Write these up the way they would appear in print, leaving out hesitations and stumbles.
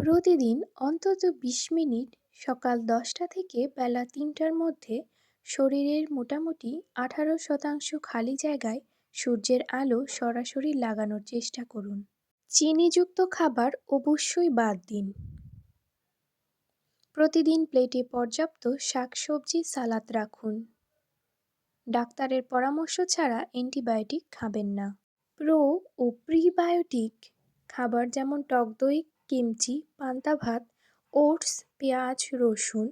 প্রতিদিন অন্তত ২০ মিনিট সকাল ১০টা থেকে বেলা ৩টার মধ্যে শরীরের মোটামুটি ১৮% খালি জায়গায় সূর্যের আলো সরাসরি লাগানোর চেষ্টা করুন। চিনিযুক্ত খাবার অবশ্যই বাদ দিন। প্রতিদিন প্লেটে পর্যাপ্ত শাকসবজি সালাদ রাখুন। ডাক্তারের পরামর্শ ছাড়া অ্যান্টিবায়োটিক খাবেন না। প্রো ও প্রিবায়োটিক খাবার যেমন টক দই, কিমচি, পান্তা ভাত, ওটস, পেঁয়াজ, রসুন,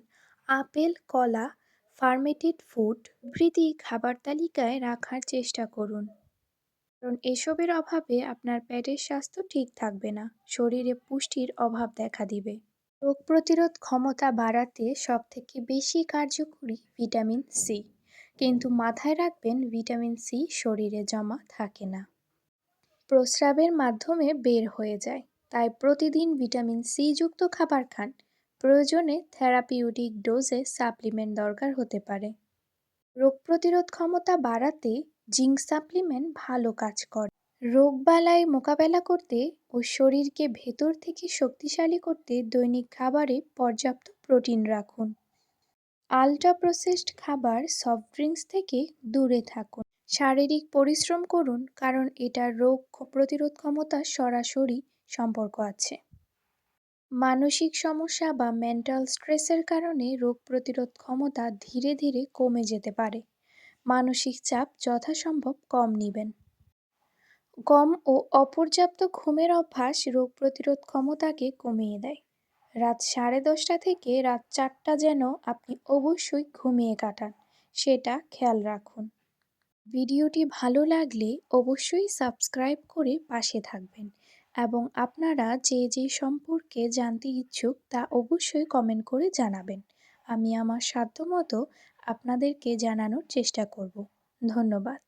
আপেল, কলা, ফার্মেন্টেড ফুড প্রভৃতি খাবার তালিকায় রাখার চেষ্টা করুন, কারণ এসবের অভাবে আপনার পেটের স্বাস্থ্য ঠিক থাকবে না, শরীরে পুষ্টির অভাব দেখা দিবে। রোগ প্রতিরোধ ক্ষমতা বাড়াতে সবথেকে বেশি কার্যকরী ভিটামিন সি, কিন্তু মাথায় রাখবেন ভিটামিন সি শরীরে জমা থাকে না, প্রস্রাবের মাধ্যমে বের হয়ে যায়। তাই প্রতিদিন ভিটামিন সি যুক্ত খাবার খান। প্রয়োজনে থেরাপিউটিক ডোজে সাপ্লিমেন্ট দরকার হতে পারে। রোগ প্রতিরোধ ক্ষমতা বাড়াতে জিঙ্ক সাপ্লিমেন্ট ভালো কাজ করে। রোগবালাই মোকাবেলা করতে ও শরীরকে ভেতর থেকে শক্তিশালী করতে দৈনিক খাবারে পর্যাপ্ত প্রোটিন রাখুন। আল্ট্রা প্রসেসড খাবার, সফট ড্রিঙ্কস থেকে দূরে থাকুন। শারীরিক পরিশ্রম করুন, কারণ এটার রোগ প্রতিরোধ ক্ষমতার সরাসরি সম্পর্ক আছে। মানসিক সমস্যা বা মেন্টাল স্ট্রেসের কারণে রোগ প্রতিরোধ ক্ষমতা ধীরে ধীরে কমে যেতে পারে। মানসিক চাপ যথাসম্ভব কম নেবেন। কম ও অপর্যাপ্ত ঘুমের অভ্যাস রোগ প্রতিরোধ ক্ষমতাকে কমিয়ে দেয়। রাত 10:30 থেকে রাত 4টা যেন আপনি অবশ্যই ঘুমিয়ে কাটান, সেটা খেয়াল রাখুন। ভিডিওটি ভালো লাগলে অবশ্যই সাবস্ক্রাইব করে পাশে থাকবেন এবং আপনারা যে সম্পর্কে জানতে ইচ্ছুক তা অবশ্যই কমেন্ট করে জানাবেন। আমি আমার সাধ্যমতো আপনাদেরকে জানানোর চেষ্টা করব। ধন্যবাদ।